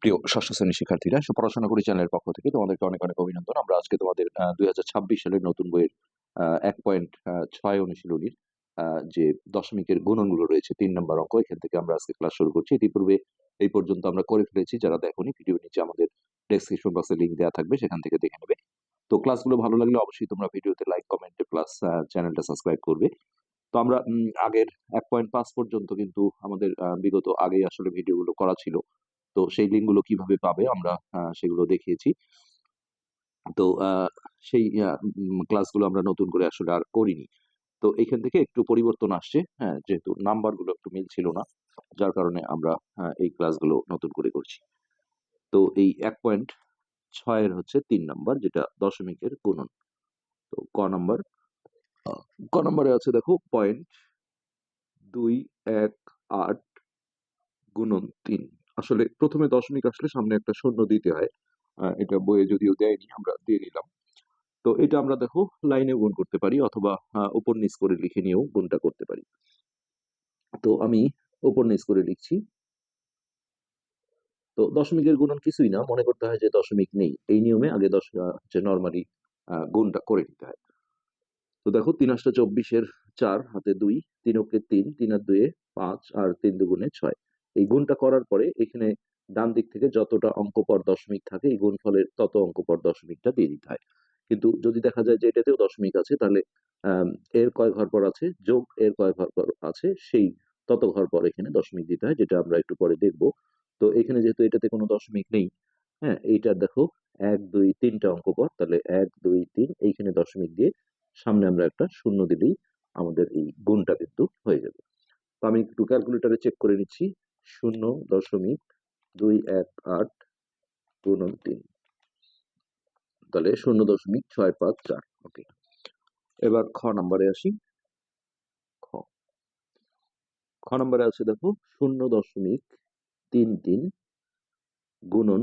প্রিয় ষষ্ঠ শ্রেণীর শিক্ষার্থীরা, পড়াশোনা করি চ্যানেলের পক্ষ থেকে তোমাদেরকে অনেক অনেক অভিনন্দন। আমরা আজকে তোমাদের 2026 সালের নতুন বইয়ের 1.6 অনুশীলনীর যে দশমিকের গুণনগুলো রয়েছে 3 নম্বর অঙ্ক, এখান থেকে আমরা আজকে ক্লাস শুরু করছি। ইতিপূর্বে এই পর্যন্ত আমরা করে ফেলেছি। যারা দেখোনি, ভিডিও নিচে আমাদের ডেসক্রিপশন বক্সে লিঙ্ক দেওয়া থাকবে, সেখান থেকে দেখে নেবে। তো ক্লাসগুলো ভালো লাগলে অবশ্যই তোমরা ভিডিওতে লাইক, কমেন্ট প্লাস চ্যানেলটা সাবস্ক্রাইব করবে। তো আমরা আগের 1.5 পর্যন্ত কিন্তু আমাদের বিগত আগেই আসলে ভিডিওগুলো করা ছিল। তো সেই লিঙ্কগুলো কিভাবে পাবে আমরা সেগুলো দেখিয়েছি। তো সেই ক্লাসগুলো আমরা নতুন করে আসলে আর করিনি। তো এখান থেকে একটু পরিবর্তন আসছে, হ্যাঁ, যেহেতু নাম্বারগুলো একটু মিল ছিল না, যার কারণে আমরা এই ক্লাসগুলো নতুন করে করছি। তো এই 1.6 হচ্ছে 3 নাম্বার, যেটা দশমিকের গুণন। তো ক নাম্বারে আছে দেখো 0.218 গুণন 3। আসলে প্রথমে দশমিক আসলে সামনে একটা শূন্য দিতে হয়। এটা বইয়ে যদিও দেয়নি, আমরা দিয়ে নিলাম। তো এটা আমরা দেখো লাইনে গুণ করতে পারি, অথবা উপর নিচ করে লিখে নিয়েও গুণটা করতে পারি। তো আমি উপর নিচ করে লিখছি। তো দশমিকের গুণন কিছুই না, মনে করতে হয় যে দশমিক নেই। এই নিয়মে আগে নর্মালি গুণটা করে নিতে হয়। তো দেখো 3 8 24 4 হাতে 2, 3 অক্ষে 3, 3 আর 2 5, আর 3 দুগুণে 6। এই গুণটা করার পরে এখানে ডান দিক থেকে যতটা অঙ্ক পর দশমিক থাকে, এই গুণফলের তত অঙ্ক পর দশমিকটা দিয়ে দিতে হয়। কিন্তু যদি দেখা যায় যে এটাতেও দশমিক আছে, তাহলে এর কয় ঘর পর আছে যোগ এর কয় ঘর পর আছে সেই তত ঘর পর এখানে দশমিক দিতে হয়, যেটা আমরা একটু পরে দেখবো। তো এখানে যেহেতু এটাতে কোনো দশমিক নেই, হ্যাঁ, এইটার দেখো 1 2 3টা অঙ্ক পর, তাহলে 1 2 3 এইখানে দশমিক দিয়ে সামনে আমরা একটা শূন্য দিলেই আমাদের এই গুণটা কিন্তু হয়ে যাবে। তো আমি একটু ক্যালকুলেটারে চেক করে নিচ্ছি। 0.218 গুণন 3, তাহলে 0.654। ওকে, এবার খ নাম্বারে আসি। খ খ নাম্বারে আছে দেখো 0.33 গুণন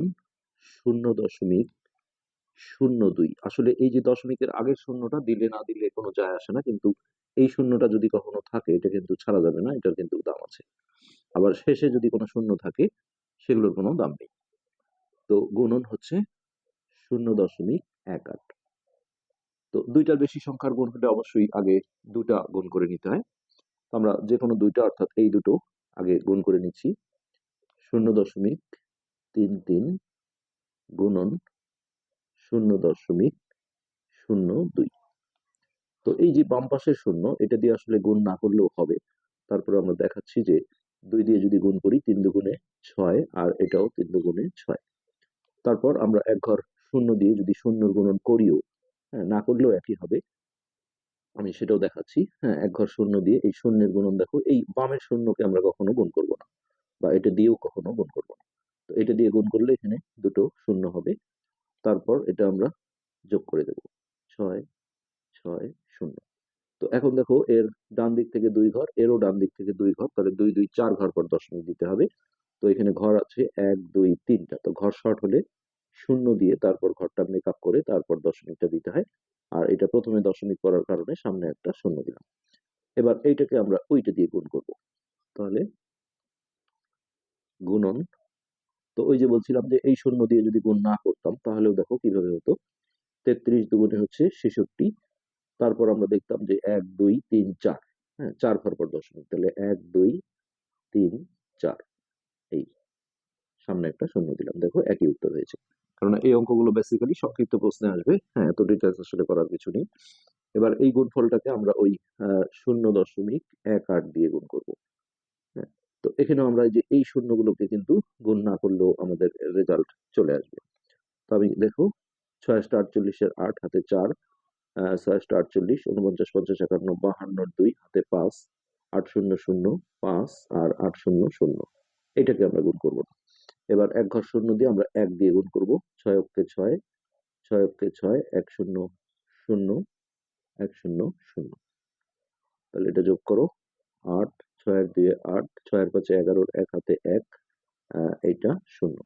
0.02। আসলে এই যে দশমিকের আগের শূন্যটা দিলে না দিলে কোনো যায় আসে না, কিন্তু এই শূন্যটা যদি কখনো থাকে, এটা কিন্তু ছাড়া যাবে না, এটার কিন্তু দাম আছে। আবার শেষে যদি কোনো শূন্য থাকে, সেগুলোর কোনো দাম নেই। তো গুণন হচ্ছে 0.18। তো দুইটার বেশি সংখ্যার গুণ হলে অবশ্যই আগে দুটা গুণ করে নিতে হয়। তো আমরা যে কোনো দুইটা, অর্থাৎ এই দুটো আগে গুণ করে নিচ্ছি। 0.33 গুণন 0.02। তো এই যে বাম পাশের শূন্য, এটা দিয়ে আসলে গুণ না করলেও হবে। তারপরে আমরা দেখাচ্ছি যে 2 দিয়ে যদি গুণ করি 3 দুগুণে 6, আর এটাও 3 দুগুণে 6। তারপর আমরা এক ঘর শূন্য দিয়ে যদি শূন্যর গুণন করিও, হ্যাঁ, না করলেও একই হবে। আমি সেটাও দেখাচ্ছি। হ্যাঁ, এক ঘর শূন্য দিয়ে এই শূন্যের গুণন দেখো, এই বামের শূন্যকে আমরা কখনো গুণ করব না, বা এটা দিয়েও কখনো গুণ করব না। তো এটা দিয়ে গুণ করলে এখানে দুটো শূন্য হবে। তারপর এটা আমরা যোগ করে দেব, 6 6 0। তো এখন দেখো এর ডান দিক থেকে 2 ঘর, এরও ডান দিক থেকে 2 ঘর, তাহলে 2 2 4 ঘর পর দশমিক দিতে হবে। তো এখানে ঘর আছে 1 2 3টা। তো ঘর শর্ট হলে শূন্য দিয়ে তারপর ঘরটা মেক আপ করে তারপর দশমিকটা দিতে হয়। আর এটা প্রথমে দশমিক করার কারণে সামনে একটা শূন্য দিলাম। এবার এইটাকে আমরা ওইটা দিয়ে গুণ করব। তাহলে গুণন, তো ওই যে বলছিলাম যে এই শূন্য দিয়ে যদি গুণ না করতাম, তাহলেও দেখো কিভাবে হতো। 33 দুগুণে হচ্ছে 66। তারপর আমরা দেখতাম যে 1 2 3 4, হ্যাঁ, 4 ঘর পর দশমিক, তাহলে 1 2 3 4। এই সামনে একটা শূন্য দিলাম, দেখো একই উত্তর হয়েছে। কারণ এই অঙ্কগুলো বেসিক্যালি সংক্ষিপ্ত প্রশ্নে আসবে, হ্যাঁ, এত ডিটেলস আসলে করার কিছু নেই। এবার এই গুণফলটাকে আমরা ওই 0.18 দিয়ে গুণ করব। হ্যাঁ, তো এখানেও আমরা এই যে এই শূন্যগুলোকে কিন্তু গুণ না করলেও আমাদের রেজাল্ট চলে আসবে। তো আমি দেখো 6 48 8 হাতে 4, 6 48 49 50 51 52 2 হাতে 5, 8 0 0 5 আর 8 0 0। এটাকে আমরা গুণ করব না। এবার এক ঘর শূন্য দিয়ে আমরা 1 দিয়ে গুণ করব। 6 অক্ষে 6, 6 অক্ষে 6, 1 0 0 1 0 0। তাহলে এটা যোগ করো, 8 6 এর 2 8, 6 এর 5 11, এক হাতে 1, এইটা 0।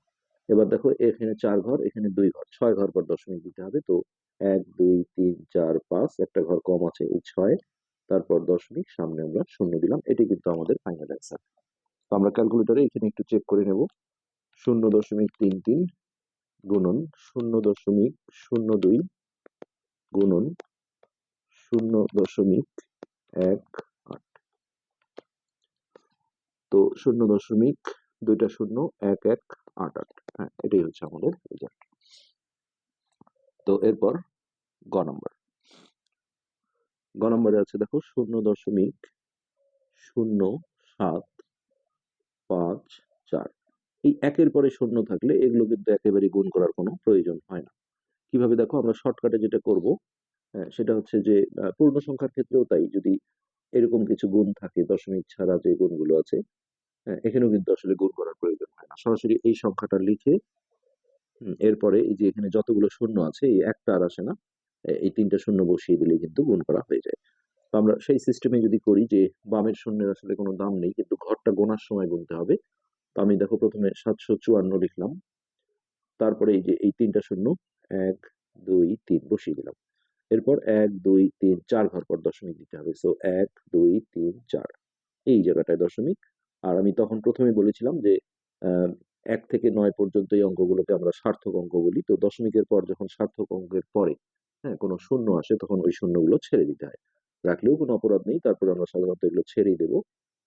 এবার দেখো এখানে 4 ঘর, এখানে 2 ঘর, 6 ঘর পর দশমিক দিতে হবে। তো 1 2 3 4 5, একটা ঘর কম আছে এই 6, তারপর দশমিক, সামনে আমরা শূন্য দিলাম। এটি কিন্তু আমাদের ফাইনাল অ্যান্সার। তো আমরা ক্যালকুলেটরে এখানে একটু চেক করে নেব। 0.33 গুণন 0.02 গুণন 0.18। তো 0.2টা 0 1188। হ্যাঁ, এটাই হচ্ছে আমাদের রেজাল্ট। তো এরপর গ নম্বর। গ নম্বরে আছে দেখো 0.0754। এই একের পরে শূন্য থাকলে এগুলো কিন্তু একেবারে গুণ করার কোনো প্রয়োজন হয় না। কিভাবে দেখো, আমরা শর্টকাটে যেটা করব সেটা হচ্ছে যে পূর্ণ সংখ্যার ক্ষেত্রেও তাই, যদি এরকম কিছু গুণ থাকে দশমিক ছাড়া যে গুণগুলো আছে, এখানেও কিন্তু আসলে গুণ করার প্রয়োজন হয় না, সরাসরি এই সংখ্যাটা লিখে এরপরে এই যে এখানে যতগুলো শূন্য আছে এই একটা আর আসে না, এই 3টা শূন্য বসিয়ে দিলে কিন্তু গুণ করা হয়ে যায়। তো আমরা সেই সিস্টেমে যদি করি যে বামের শূন্যের আসলে কোনো দাম নেই, কিন্তু ঘরটা গোনার সময় গুনতে হবে। তো আমি দেখো প্রথমে 754 লিখলাম, তারপরে এই যে এই 3টা শূন্য 1 2 3 বসিয়ে দিলাম। এরপর 1 2 3 4 ঘর পর দশমিক দিতে হবে। সো 1 2 3 4 এই জায়গাটায় দশমিক। আর আমি তখন প্রথমে বলেছিলাম যে 1 থেকে 9 পর্যন্ত এই অঙ্কগুলোকে আমরা সার্থক অঙ্ক বলি। তো দশমিকের পর যখন সার্থক অঙ্কের পরে কোনো শূন্য আসে তখন ওই শূন্যগুলো ছেড়ে দিতে হয়। রাখলেও কোনো অপরাধ নেই, তারপরে আমরা সাধারণত এগুলো ছেড়েই দেবো।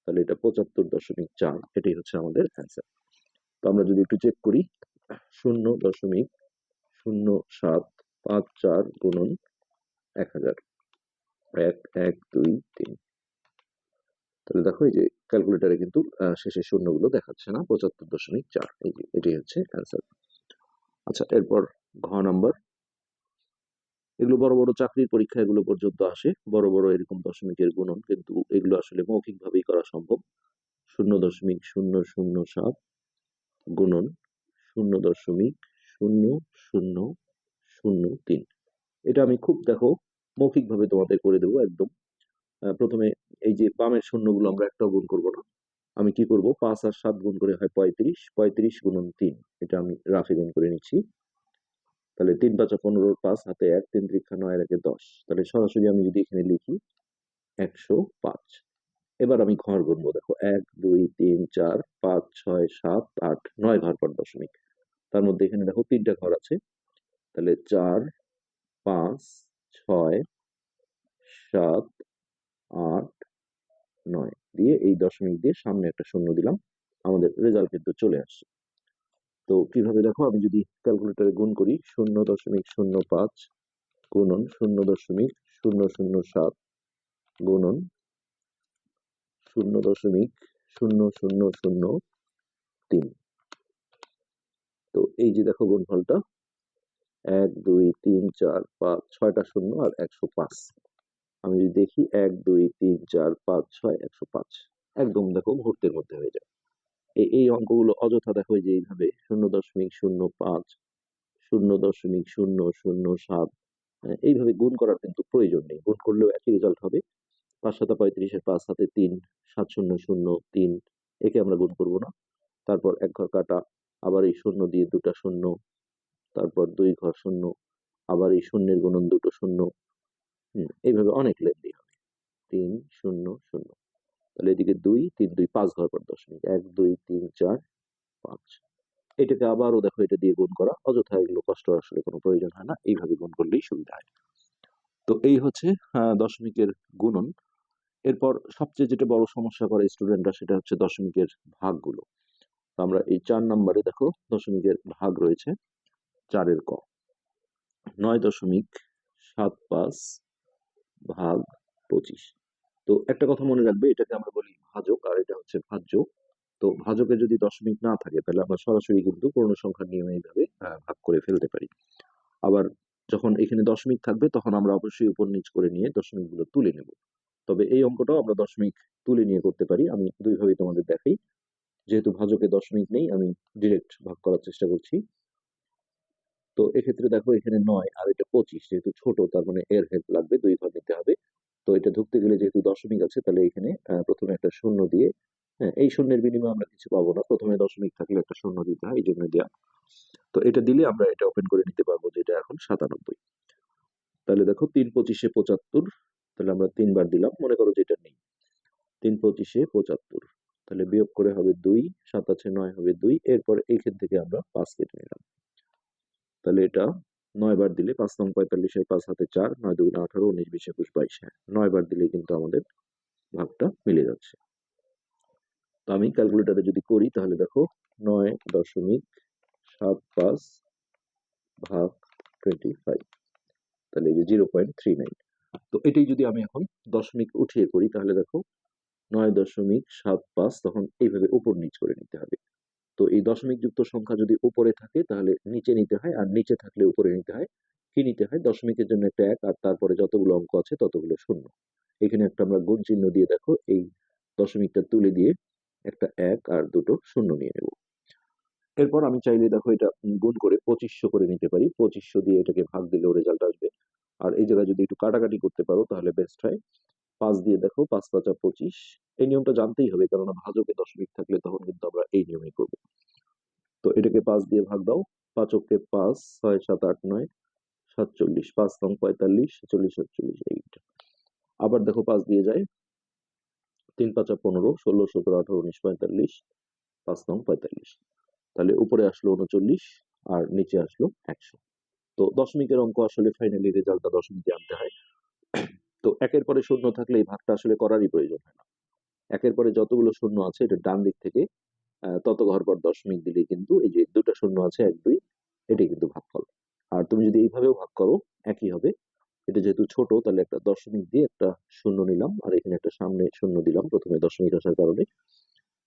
তাহলে এটা 75.4, এটাই হচ্ছে আমাদের অ্যান্সার। তো আমরা যদি একটু চেক করি, 0.0754 গুণন 1000, 1 1 2 3। তাহলে দেখো এই যে ক্যালকুলেটারে কিন্তু শেষের শূন্যগুলো দেখাচ্ছে না, 75.4, এই যে এটাই হচ্ছে অ্যান্সার। আচ্ছা, এরপর ঘ নাম্বার। এগুলো বড় বড় চাকরির পরীক্ষা এগুলো পর্যন্ত আসে, বড় বড় এরকম দশমিকের গুণন, কিন্তু এগুলো আসলে মৌখিক ভাবেই করা সম্ভব। 0.007 গুণন 0.0003। এটা আমি খুব দেখো মৌখিক ভাবে তোমাদের করে দেবো একদম। প্রথমে এই যে বামের শূন্যগুলো আমরা একটাও গুণ করবো না। আমি কি করব, 5 আর 7 গুণ করে হয় 35, 35 গুণন 3, এটা আমি রাফে গুণ করে নিচ্ছি। তাহলে 3 5 15, 5 হাতে 1, 3 3 9 এর 10। তাহলে সরাসরি আমি যদি এখানে লিখি 105। এবার আমি ঘর গুনবো, দেখো 1 2 3 4 5 6 7 8 9 ঘর পর দশমিক। তার মধ্যে এখানে দেখো 3টা ঘর আছে, তাহলে 4 5 6 7 8 9 দিয়ে এই দশমিক দিয়ে সামনে একটা শূন্য দিলাম, আমাদের রেজাল্ট কিন্তু চলে আসছে। তো কিভাবে দেখো, আমি যদি ক্যালকুলেটরে গুণ করি 0.05 গুণন 0.007 গুণন 0.0003। তো এই যে দেখো গুণফলটা 1 2 3 4 5 6টা শূন্য আর 105। আমি যদি দেখি 1 2 3 4 5 6 105, একদম দেখো মুহূর্তের মধ্যে হয়ে যায়। এই অঙ্কগুলো অযথা দেখো যে এইভাবে 0.05 0.007 এইভাবে গুণ করার কিন্তু প্রয়োজন নেই, গুণ করলেও একই রেজাল্ট হবে। 5 7 35 এর 5 হাতে 3, 7 0 0 3, একে আমরা গুণ করব না। তারপর এক ঘর কাটা, আবার এই শূন্য দিয়ে দুটা শূন্য, তারপর 2 ঘর শূন্য, আবার এই শূন্যের গুণন দুটো শূন্য, এইভাবে অনেক লেন্দি হবে। 3 0 0, তাহলে এদিকে 2 3 2 5 ঘর পর দশমিক, 1 2 3 4 5। এটাকে আবারও দেখো এটা দিয়ে গুণ করা, অযথা এগুলো কষ্ট আসলে কোনো প্রয়োজন হয় না, এইভাবে গুণ করলেই সুবিধা হয়। তো এই হচ্ছে দশমিকের গুণন। এরপর সবচেয়ে যেটা বড় সমস্যা করে স্টুডেন্টরা সেটা হচ্ছে দশমিকের ভাগগুলো। তো আমরা এই 4 নম্বরে দেখো দশমিকের ভাগ রয়েছে, 4-এর ক 9.75 ভাগ 25। তো একটা কথা মনে রাখবে, এটাকে আমরা বলি ভাজক আর এটা হচ্ছে ভাজ্য। তো ভাজকে যদি দশমিক না থাকে তাহলে আমরা সরাসরি কিন্তু পূর্ণ সংখ্যার নিয়মে এইভাবে ভাগ করে ফেলতে পারি। আবার যখন এখানে দশমিক থাকবে তখন আমরা অবশ্যই উপর নিচ করে নিয়ে দশমিকগুলো তুলে নেব। তবে এই অঙ্কটাও আমরা দশমিক তুলে নিয়ে করতে পারি, আমি দুইভাবেই তোমাদের দেখাই। যেহেতু ভাজকে দশমিক নেই, আমি ডিরেক্ট ভাগ করার চেষ্টা করছি। তো এক্ষেত্রে দেখো এখানে 9 আর এটা 25, যেহেতু ছোট তার মানে এর হেল্প লাগবে, 2 ঘর নিতে হবে। তো এটা ঢুকতে গেলে যেহেতু দশমিক আছে তাহলে এখানে প্রথমে একটা শূন্য দিয়ে, এই শূন্যের বিনিময়ে আমরা কিছু পাবো না, প্রথমে দশমিক থাকলে একটা শূন্য দিতে হয়, এই জন্য দেওয়া। তো এটা দিলে আমরা এটা ওপেন করে নিতে পারবো যে এটা এখন 97। তাহলে দেখো 3 25 75, তাহলে আমরা 3 বার দিলাম, মনে করো যে এটা নেই, 3 25 75। তাহলে বিয়োগ করে হবে 2, 7 আছে 9 হবে 2, এরপর এইখান থেকে আমরা 5 কেটে নিলাম। তাহলে এটা 9 বার দিলে 5 নং 45 এর 5 হাতে 4, 9 দুগুণে 18, 19 20 21 22, হ্যাঁ 9 বার দিলে কিন্তু আমাদের ভাগটা মিলে যাচ্ছে। তো আমি ক্যালকুলেটরে যদি করি তাহলে দেখো 9.75 ভাগ 25, তাহলে এই যে 0.39। তো এটাই যদি আমি এখন দশমিক উঠিয়ে করি তাহলে দেখো 9.75, তখন এইভাবে উপর নিচ করে নিতে হবে। তো এই দশমিক যুক্ত সংখ্যা যদি উপরে থাকে তাহলে নিচে নিতে হয়, আর নিচে থাকলে উপরে নিতে হয়। কি নিতে হয়? দশমিকের জন্য একটা 1, আর তারপরে যতগুলো অঙ্ক আছে ততগুলো শূন্য। এখানে একটা আমরা গুণ চিহ্ন দিয়ে দেখো এই দশমিকটা তুলে দিয়ে একটা 1 আর দুটো শূন্য নিয়ে নেব। এরপর আমি চাইলে দেখো এটা গুণ করে 2500 করে নিতে পারি, 2500 দিয়ে এটাকে ভাগ দিলেও রেজাল্ট আসবে। আর এই জায়গায় যদি একটু কাটাকাটি করতে পারো তাহলে বেস্ট হয়। 5 দিয়ে দেখো 5 5 25, এই নিয়মটা জানতেই হবে, কেননা ভাজকে দশমিক থাকলে তখন কিন্তু আমরা এই নিয়মই করবো। তো এটাকে 5 দিয়ে ভাগ দাও, 5 কে 5, 6 7 8 9 47, 5 নং 45, 46 47, এইটা। আবার দেখো 5 দিয়ে যায়, 3 5 15, 16 17 18 19 45, 5 নং 45। তাহলে উপরে আসলো 39 আর নিচে আসলো 100। তো দশমিকের অঙ্ক আসলে ফাইনালি রেজাল্টটা দশমিকে আনতে হয়। তো একের পরে শূন্য থাকলে এই ভাগটা আসলে করারই প্রয়োজন হয় না। একের পরে যতগুলো শূন্য আছে এটা ডান দিক থেকে তত ঘর পর দশমিক দিলে কিন্তু এই যে দুটো শূন্য আছে 1 2, এটাই কিন্তু ভাগফল। আর তুমি যদি এইভাবেও ভাগ করো একই হবে। এটা যেহেতু ছোট তাহলে একটা দশমিক দিয়ে একটা শূন্য নিলাম, আর এখানে একটা সামনে শূন্য দিলাম প্রথমে দশমিক আসার কারণে।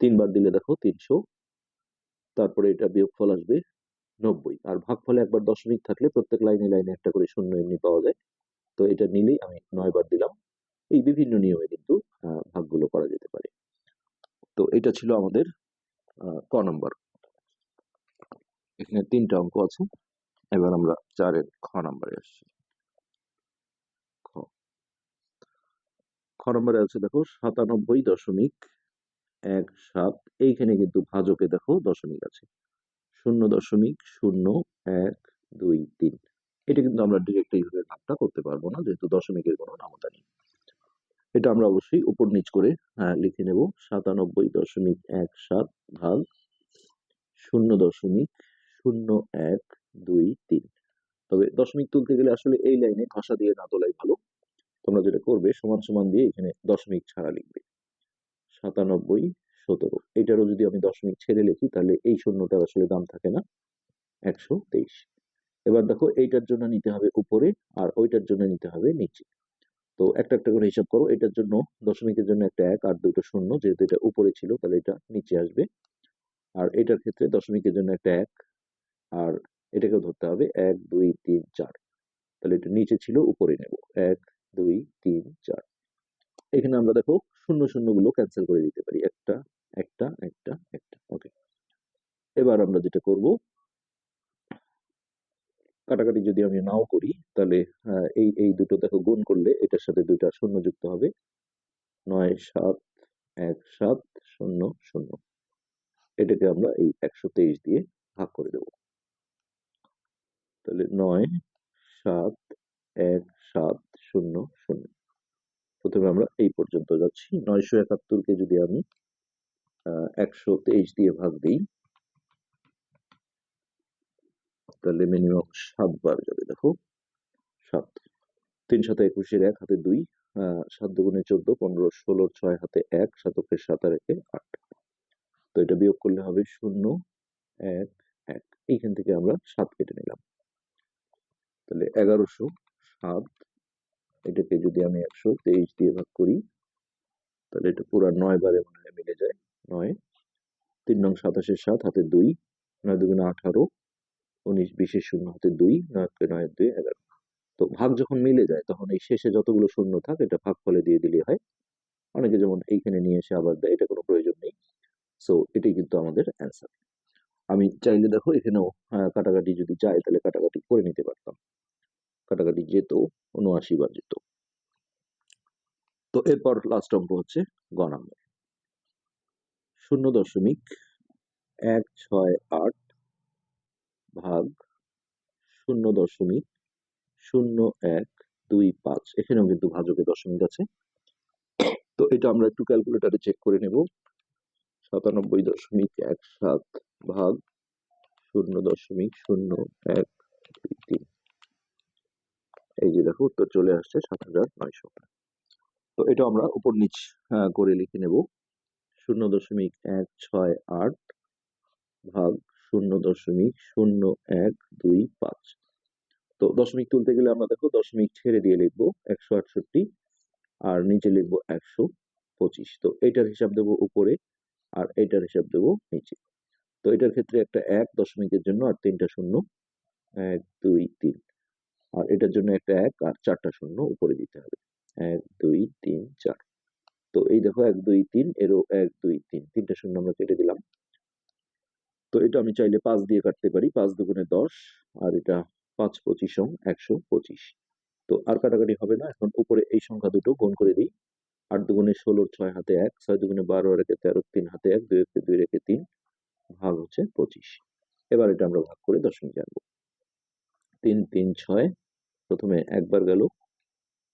3 বার দিলে দেখো 300, তারপরে এটা বিয়োগফল আসবে 90। আর ভাগফলে একবার দশমিক থাকলে প্রত্যেক লাইনে লাইনে একটা করে শূন্য এমনি পাওয়া যায়। তো এটা নিলেই আমি 9 বার দিলাম। এই বিভিন্ন নিয়মে কিন্তু ভাগগুলো করা যেতে পারে। তো এটা ছিল আমাদের ক নম্বর। এখানে 3টা অঙ্ক আছে। এবার আমরা 4-এর খ নম্বরে আসছি। খ খ নম্বরে আছে দেখো 97.17, এইখানে কিন্তু ভাজকে দেখো দশমিক আছে 0.0123। এটা কিন্তু আমরা ডিরেক্ট এইভাবে ভাগটা করতে পারবো না, যেহেতু দশমিকের কোনো নামতা নেই। এটা আমরা অবশ্যই উপর নিচ করে লিখে নেব। 97.17 ভাগ 0.0123। তবে দশমিক তুলতে গেলে আসলে এই লাইনে ঘষা দিয়ে না তোলাই ভালো। তোমরা যেটা করবে সমান সমান দিয়ে এখানে দশমিক ছাড়া লিখবে। 97 17, এটারও যদি আমি দশমিক ছেড়ে লিখি তাহলে এই শূন্যটার আসলে দাম থাকে না, 123। এবার দেখো এইটার জন্য নিতে হবে উপরে, আর ওইটার জন্য নিতে হবে নিচে। তো একটা একটা করে হিসাব করো। এটার জন্য দশমিকের জন্য একটা 1 আর দুটো শূন্য, যেহেতু এটা উপরে ছিল তাহলে এটা নিচে আসবে। আর এটার ক্ষেত্রে দশমিকের জন্য একটা 1, আর এটাকেও ধরতে হবে 1 2 3 4। তাহলে এটা নিচে ছিল উপরে নেব, 1 2 3 4। এখানে আমরা দেখো শূন্য শূন্য গুলো ক্যান্সেল করে দিতে পারি, একটা একটা একটা একটা। ওকে, এবার আমরা যেটা করব, কাটাকাটি যদি আমি নাও করি তাহলে এই এই দুটো দেখো গুণ করলে এটার সাথে দুইটা শূন্য যুক্ত হবে, 9 7 1 7 0 0। এটাকে আমরা এই 123 দিয়ে ভাগ করে দেব। তাহলে 9 7 1 7 0 0। প্রথমে আমরা এই পর্যন্ত যাচ্ছি। 971কে যদি আমি 123 দিয়ে ভাগ দিই তাহলে মিনিমাম 7 বার যাবে। দেখো 7, 3 7 21, 1 হাতে 2, 7 দুগুণে 14, 15 16, 6 হাতে 1, 7 7 আর 1 8। তো এটা বিয়োগ করলে হবে 0 1 1। এইখান থেকে আমরা 7 কেটে নিলাম, তাহলে 1107। এটাকে যদি আমি 123 দিয়ে ভাগ করি তাহলে এটা পুরো 9 বারে মনে হয় মিলে যায়। 9 3 নং 27 7 হাতে 2, 9 দুগুণে 18, 19 20 শূন্য হাতে 2, 9 9 2 11। তো ভাগ যখন মিলে যায় তখন এই শেষে যতগুলো শূন্য থাক এটা ভাগফলে দিয়ে দিলে হয়। অনেকে যেমন এইখানে নিয়ে এসে আবার দেয়, এটা কোনো প্রয়োজন নেই। সো এটাই কিন্তু আমাদের অ্যান্সার। আমি চাইলে দেখো এখানেও কাটাকাটি যদি চাই তাহলে কাটাকাটি করে নিতে পারতাম, কাটাকাটি যেত 79 বার যেত। তো এরপর লাস্ট অঙ্ক হচ্ছে গ নাম্বার, 0.168 ভাগ 0.0125। এখানেও কিন্তু ভাজকে দশমিক আছে। তো এটা আমরা একটু ক্যালকুলেটরে চেক করে নেব। 97.17 ভাগ 0.0123। এই যে দেখো উত্তর চলে আসছে 7,900। তো এটা আমরা উপর নিচ করে লিখে নেব। 0.168 ভাগ 0.0125। তো দশমিক তুলতে গেলে আমরা দেখো দশমিক ছেড়ে দিয়ে লিখবো 168 আর নিচে লিখবো 125। তো এটার হিসাব দেবো উপরে আর এটার হিসাব দেবো নিচে। তো এটার ক্ষেত্রে একটা 1 দশমিকের জন্য আর 3টা শূন্য, 1 2 3। আর এটার জন্য একটা 1 আর 4টা শূন্য উপরে দিতে হবে, 1 2 3 4। তো এই দেখো 1 2 3 এরও 1 2 3, 3টা শূন্য আমরা কেটে দিলাম। তো এটা আমি চাইলে 5 দিয়ে কাটতে পারি, 5 দুগুণে 10 আর এটা 5 25 125। তো আর কাটাকাটি হবে না, এখন উপরে এই সংখ্যা দুটো গুণ করে দিই। 8 দুগুণে 16, 6 হাতে 1, 6 দুগুণে 12 আর একে 13, 3 হাতে 1, 2 একে 2 রেখে 3, ভাগ হচ্ছে 25। এবার এটা আমরা ভাগ করে দশমিক আনবো। 3 3 6, প্রথমে একবার গেল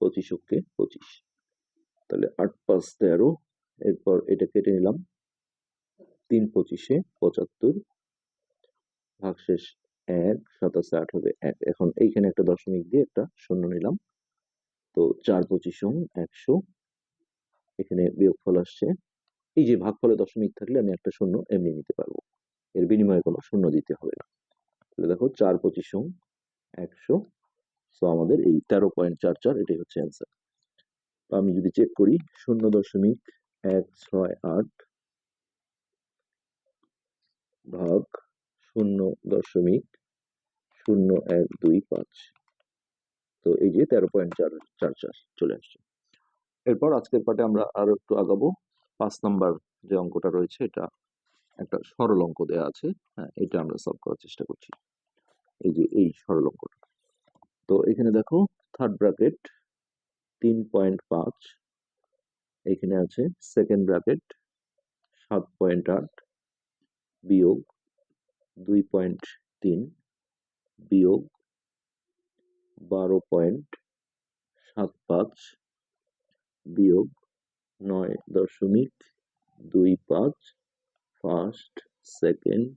25 কে 25, তাহলে 8 5 13। এরপর এটা কেটে নিলাম, 3 25 75, ভাগশেষ 1, 27 8 হবে 1। এখন এইখানে একটা দশমিক দিয়ে একটা শূন্য নিলাম। তো 4 25 100, এখানে বিয়োগফল আসছে। এই যে ভাগফলে দশমিক থাকলে আমি একটা শূন্য এমনি নিতে পারবো, এর বিনিময়ে কোনো শূন্য দিতে হবে না। তাহলে দেখো 4 25 100। সো আমাদের এই 13.44 এটাই হচ্ছে অ্যান্সার। আমি যদি চেক করি 0.168 ভাগ 0.0125, তো এই যে 13.44 চলে আসছে। এরপর আজকের পাঠে আমরা আরো একটু আগাবো। 5 নাম্বার যে অঙ্কটা রয়েছে এটা একটা সরল অঙ্ক দেওয়া আছে, হ্যাঁ এটা আমরা সলভ করার চেষ্টা করছি। এই যে এই সরল অঙ্কটা। তো এখানে দেখো থার্ড ব্র্যাকেট 3.5, এখানে আছে সেকেন্ড ব্র্যাকেট 7.8 বিয়োগ 2.3 বিয়োগ 12.75 বিয়োগ 9.25 ফার্স্ট, সেকেন্ড,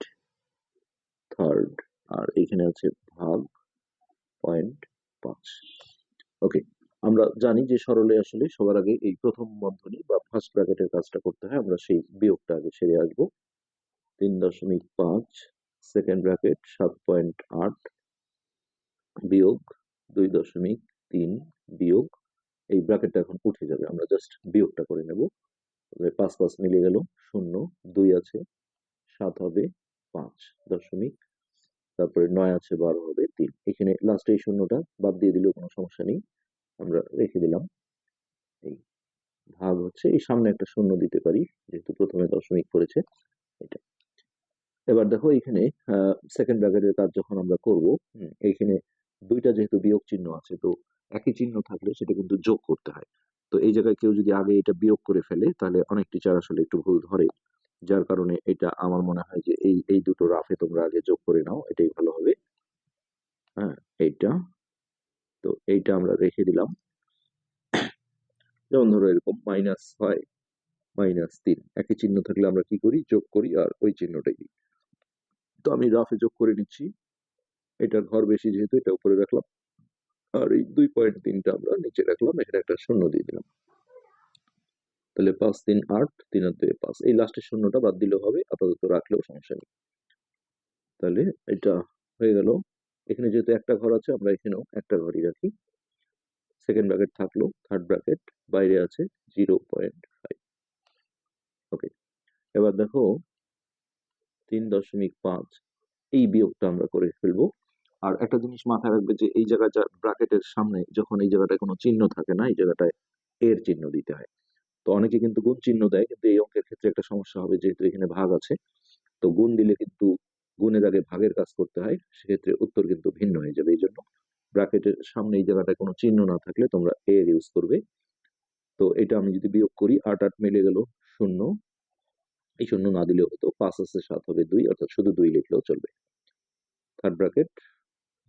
থার্ড, আর এখানে আছে ভাগ 0.5। ওকে, আমরা জানি যে সরলে আসলে সবার আগে এই প্রথম বন্ধনী বা ফার্স্ট ব্র্যাকেটের কাজটা করতে হয়, আমরা সেই বিয়োগটা আগে সেরে আসবো। 3.5 সেকেন্ড ব্র্যাকেট 7.8 বিয়োগ 2.3 বিয়োগ, এই ব্র্যাকেটটা এখন উঠে যাবে, আমরা জাস্ট বিয়োগটা করে নেব। 5 5 মিলে গেল, 0 2 আছে, 7 হবে 5 দশমিক, তারপরে 9 আছে 12 হবে 3। এখানে লাস্টে এই শূন্যটা বাদ দিয়ে দিলেও কোনো সমস্যা নেই, আমরা রেখে দিলাম। এই ভাগ হচ্ছে, এই সামনে একটা শূন্য দিতে পারি যেহেতু প্রথমে দশমিক পড়েছে এটা। এবার দেখো এখানে সেকেন্ড ব্র্যাকেটের কাজ যখন আমরা করব, এইখানে দুইটা যেহেতু বিয়োগ চিহ্ন আছে, তো একই চিহ্ন থাকলে সেটা কিন্তু যোগ করতে হয়। তো এই জায়গায় কেউ যদি আগে এটা বিয়োগ করে ফেলে তাহলে অনেক টিচার আসলে একটু ভুল ধরে, যার কারণে এটা আমার মনে হয় যে এই এই দুটো রাফে তোমরা আগে যোগ করে নাও, এটাই ভালো হবে। হ্যাঁ এইটা, তো এইটা আমরা রেখে দিলাম। যেমন ধরো এরকম -5 -3, একই চিহ্ন থাকলে আমরা কি করি, যোগ করি আর ওই চিহ্নটাই দিই। তো আমি রাফে যোগ করে নিচ্ছি, এটার ঘর বেশি যেহেতু এটা উপরে রাখলাম, আর এই 2.3টা আমরা নিচে রাখলাম, এখানে একটা শূন্য দিয়ে দিলাম। তাহলে 5 3 8, 3 আর 2 5, এই লাস্টের শূন্যটা বাদ দিলেও হবে, আপাতত রাখলেও সমস্যা নেই। তাহলে এটা হয়ে গেল। এখানে যেহেতু একটা ঘর আছে আমরা এখানেও একটা ঘরই রাখি। সেকেন্ড ব্র্যাকেট থাকলো, থার্ড ব্র্যাকেট বাইরে আছে 0.5। ওকে, এবার দেখো 3.5, এই বিয়োগটা আমরা করে ফেলবো। আর একটা জিনিস মাথায় রাখবে যে এই জায়গায় ব্র্যাকেটের সামনে যখন এই জায়গাটায় কোনো চিহ্ন থাকে না, এই জায়গাটায় এর চিহ্ন দিতে হয়। তো অনেকে কিন্তু গুণ চিহ্ন দেয়, কিন্তু এই অঙ্কের ক্ষেত্রে একটা সমস্যা হবে, যেহেতু এখানে ভাগ আছে, তো গুণ দিলে কিন্তু গুণের আগে ভাগের কাজ করতে হয়, সেক্ষেত্রে উত্তর কিন্তু ভিন্ন হয়ে যাবে। এই জন্য ব্র্যাকেটের সামনে এই জায়গাটায় কোনো চিহ্ন না থাকলে তোমরা এর ইউজ করবে। তো এটা আমি যদি বিয়োগ করি, 8 8 মিলে গেল 0, এই শূন্য না দিলেও হতো, 5 আছে 7 হবে 2, অর্থাৎ শুধু 2 লিখলেও চলবে। থার্ড ব্র্যাকেট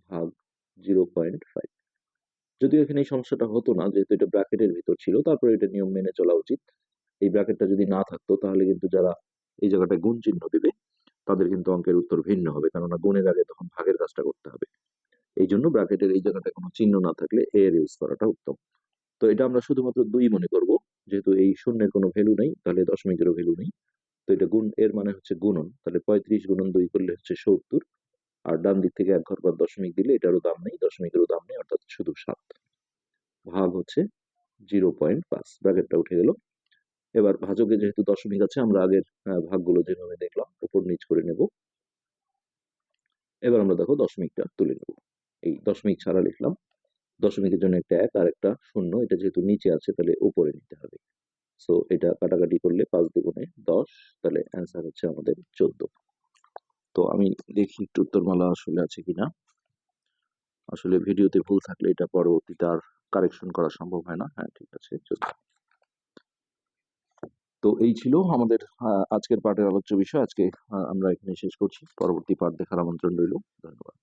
ভাগ 0.5। যদিও এখানে এই সমস্যাটা হতো না, যেহেতু এটা ব্র্যাকেটের ভিতর ছিল, তারপরে এটা নিয়ম মেনে চলা উচিত। এই ব্র্যাকেটটা যদি না থাকতো তাহলে কিন্তু যারা এই জায়গাটায় গুণ চিহ্ন দেবে, তাদের কিন্তু অঙ্কের উত্তর ভিন্ন হবে, কেননা গুণের আগে তখন ভাগের কাজটা করতে হবে। এই জন্য ব্র্যাকেটের এই জায়গাটায় কোনো চিহ্ন না থাকলে এর ইউজ করাটা উত্তম। তো এটা আমরা শুধুমাত্র 2 মনে করব, যেহেতু এই শূন্যের কোনো ভ্যালু নেই, তাহলে দশমিকেরও ভ্যালু নেই। তো এটা গুণ, এর মানে হচ্ছে গুণন, তাহলে 35 গুণন 2 করলে হচ্ছে 70। আর ডান দিক থেকে এক ঘর পর দশমিক দিলে এটারও দাম নেই, দশমিকেরও দাম নেই, অর্থাৎ শুধু 7। ভাগ হচ্ছে 0.5, ব্র্যাকেটটা উঠে গেল। এবার ভাজকে যেহেতু দশমিক আছে, আমরা আগের ভাগগুলো যেভাবে দেখলাম উপর নিচ করে নেব। এবার আমরা দেখো দশমিকটা তুলে নেব, এই দশমিক ছাড়া লিখলাম, দশমিকের জন্য একটা 1 আর একটা 0, এটা যেহেতু নিচে আছে তাহলে উপরে নিতে হবে। সো এটা কাটাকাটি করলে 5 দুগুণে 10, তাহলে অ্যান্সার হচ্ছে আমাদের 14। তো আমি দেখি একটু উত্তরমালা আসলে আছে কিনা। আসলে ভিডিওতে ভুল থাকলে এটা পরবর্তীতে আর কারেকশন করা সম্ভব হয় না। হ্যাঁ, ঠিক আছে, 14। তো এই ছিল আমাদের আজকের পাঠের আলোচ্য বিষয়। আজকে আমরা এখানে শেষ করছি, পরবর্তী পাঠ দেখার আমন্ত্রণ রইল। ধন্যবাদ।